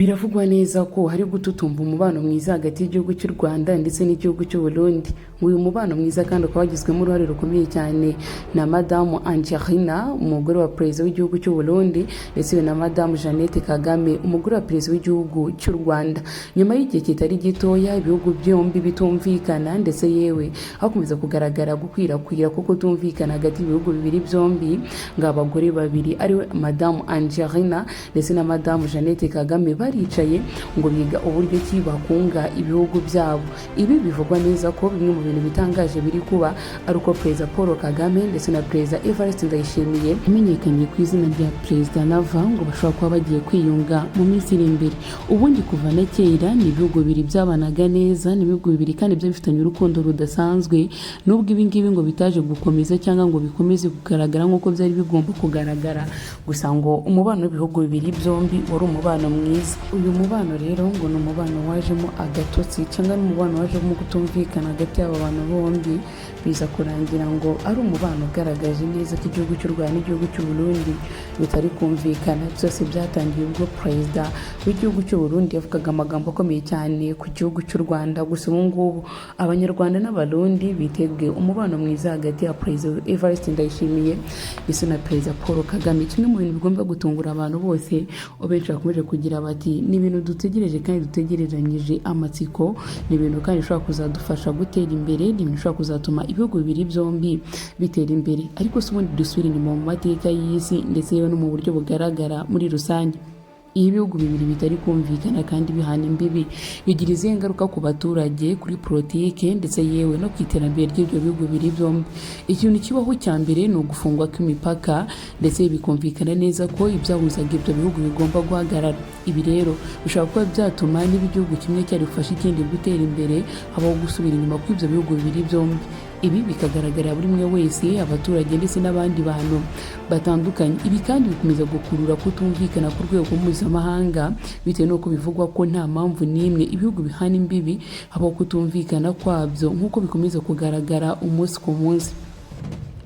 Biravugwa neza ko hari gututumba umubano mwiza hagati y'igihugu cy'u Rwanda ndetse n'igihugu cy'u Burundi. Uyu mubano mwiza kandi ukaba wagizwemo uruhare rukomeye cyane na Madamu Angelina, umugore wa perezida w'igihugu cy'u Burundi, ndetse na Madamu Jeannette Kagame, umugore wa perezida w'igihugu cy'u Rwanda. Nyuma y'igihe kitari gitoya ibihugu byombi bitumvikana, ndetse yewe hakomeza kugaragara gukwirakwira kuko tumvikana hagati y'ibihugu bibiri byombi, ngo abagore babiri ariwe Madamu Angelina ndetse na Madamu Jeannette Kagame baricaye ngo biga uburyo ki bakunga ibihugu byabo. Ibi bivugwa neza ko bimwe mu bintu bitangaje biri kuba ari uko Perezida Paul Kagame ndetse na Perezida Evariste Ndayishimiye imenyekanye ku izina rya Perezida Nava ngo bashobora kuba bagiye kwiyunga mu minsi iri imbere. Ubundi kuva na kera ni ibihugu bibiri byabanaga neza, ni ibihugu bibiri kandi byo bifitanye urukundo rudasanzwe, nubwo ibi ngibi ngo bitaje gukomeza cyangwa ngo bikomeze kugaragara nk'uko byari bigomba kugaragara, gusa ngo umubano w'ibihugu bibiri byombi wari umubano mwiza. Uyu mubano rero ngo ni umubano wajemo agatotsi cyangwa ni umubano wajemo kutumvikana hagati y'aba bantu bombi, biza kurangira ngo ari umubano ugaragaje neza ko igihugu cy'u Rwanda n'igihugu cy'u Burundi bitari kumvikana. Byose byatangiye ubwo perezida w'igihugu cy'u Burundi yavugaga amagambo akomeye cyane ku gihugu cy'u Rwanda. Gusa ubu ngubu abanyarwanda n'abarundi bitebwe umubano mwiza hagati ya Perezida Evariste Ndayishimiye ndetse na Perezida Paul Kagame. Kimwe mu bintu bigomba gutungura abantu bose, benshi bakomeje kugira bati ni ibintu dutegereje kandi dutegereranyije amatsiko, ni ibintu kandi bishobora kuzadufasha gutera imbere, ni ibintu bishobora kuzatuma ibihugu bibiri byombi bitera imbere. Ariko si ubundi dusubira inyuma mu mateka y'isi ndetse yewe no mu buryo bugaragara muri rusange. Iyo ibihugu bibiri bitari kumvikana kandi bihana imbibi, bigira izihe ngaruka ku baturage, kuri politike ndetse yewe no ku iterambere ry'ibyo bihugu bibiri byombi. Ikintu kibaho cya mbere ni ugufungwa kw'imipaka, ndetse bikumvikana neza ko ibyahuzaga ibyo bihugu bigomba guhagarara. Ibi rero bishobora kuba byatuma niba igihugu kimwe cyari gufasha ikindi gutera imbere, habaho gusubira inyuma kw'ibyo bihugu bibiri byombi. Ibi bikagaragarira buri umwe wese, abaturage ndetse n'abandi bantu batandukanye. Ibi kandi bikomeza gukurura kutumvikana ku rwego mpuzamahanga, bitewe n'uko bivugwa ko nta mpamvu n'imwe ibihugu bihana imbibi habaho kutumvikana kwabyo nk'uko bikomeza kugaragara umunsi ku munsi.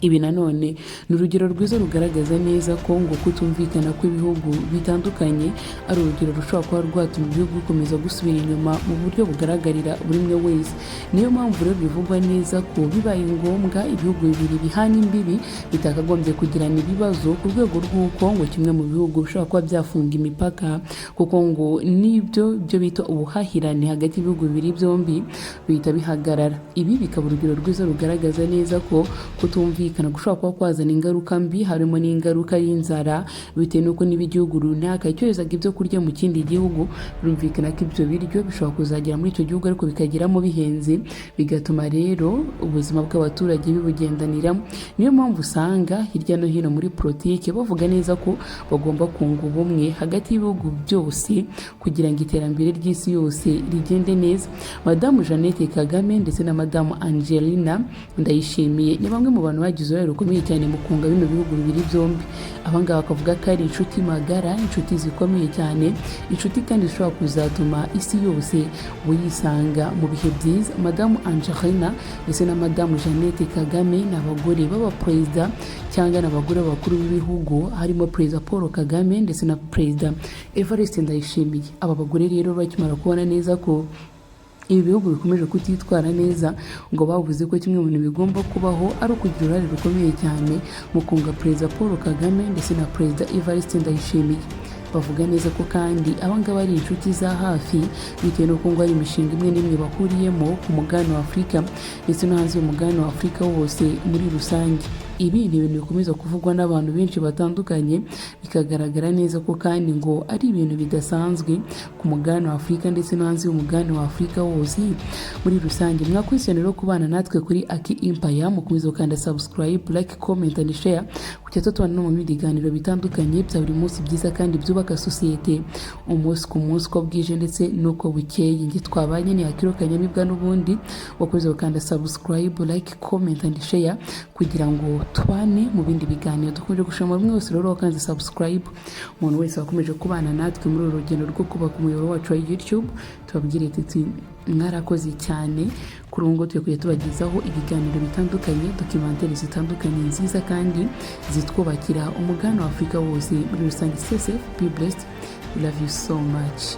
Ibi nanone ni urugero rwiza rugaragaza neza ko ngo kutumvikana kw'ibihugu bitandukanye ari urugero rushobora kuba rwatuma ibihugu bikomeza gusubira inyuma mu buryo bugaragarira buri umwe wese. Niyo mpamvu rero bivugwa neza ko bibaye ngombwa ibihugu bibiri bihana imbibi bitakagombye kugirana ibibazo ku rwego rw'uko ngo kimwe mu bihugu bishobora kuba byafunga imipaka, kuko ngo nibyo bita ubuhahirane hagati y'ibihugu bibiri byombi bihita bihagarara. Ibi bikaba urugero rwiza rugaragaza neza ko kutumvikana gushobora kuba kwazana ingaruka mbi, harimo n'ingaruka y'inzara, bitewe n'uko niba igihugu runaka cyohezaga ibyo kurya mu kindi gihugu, birumvikana ko ibyo biryo bishobora kuzagera muri icyo gihugu ariko bikageramo bihenze, bigatuma rero ubuzima bw'abaturage bibugendaniramo. Niyo mpamvu usanga hirya no hino muri politiki bavuga neza ko bagomba kunga ubumwe hagati y'ibihugu byose kugira ngo iterambere ry'isi yose rigende neza. Madamu Jeannette Kagame ndetse na Madamu Angelina Ndayishimiye ni bamwe mu bantu bagize uruhare rukomeye cyane mu kunga bino bihugu bibiri byombi. Abangaba bakavuga ko ari inshuti magara, inshuti zikomeye cyane, inshuti kandi zishobora kuzatuma isi yose uyisanga mu bihe byiza. Madamu Angelina ndetse na Madamu Jeannette Kagame ni abagore b'abaperezida cyangwa n'abagore bakuru b'ibihugu, harimo Perezida Paul Kagame ndetse na Perezida Evariste Ndayishimiye. Aba bagore rero bakimara kubona neza ko ibi bihugu bikomeje kutitwara neza, ngo bavuze ko kimwe mu bintu bigomba kubaho ari ukugira uruhare rukomeye cyane mu kunga Perezida Paul Kagame ndetse na Perezida Evariste Ndayishimiye. Bavuga neza ko kandi abangaba ari inshuti za hafi, bitewe n'uko ngo ari imishinga imwe n'imwe bahuriyemo ku mugabane wa Afurika ndetse no hanze y'umugabane wa Afurika wose muri rusange. Ibi ni ibintu bikomeza kuvugwa n'abantu benshi batandukanye, bikagaragara neza ko kandi ngo ari ibintu bidasanzwe ku mugabane wa Afurika ndetse no hanze y'umugabane wa Afurika wose muri rusange. Mwakwishimira rero kubana natwe kuri Aki Empire, mukomeza gukanda subscribe, like, comment and share kugira tubana no mu biganiro bitandukanye bya buri munsi byiza kandi byubaka sosiyete umunsi ku munsi uko bwije ndetse n'uko bukeye. Nge twabanye ni Akiro Kanyamibwa n'ubundi, wakomeza gukanda subscribe, like, comment and share kugira ngo tubane mu bindi biganiro. Dukomeje gushima bamwe wese rero wakanze subscribe, umuntu wese wakomeje kubana natwe muri uru rugendo rwo kubaka umuyoboro wacu wa YouTube, tubabwire tuti mwarakoze cyane. Kuri ubu ngo tugiye tubagezaho ibiganiro bitandukanye, documentaire zitandukanye nziza kandi zitwubakira umugabane wa Afurika wose muri rusange. Be blessed. love you so much.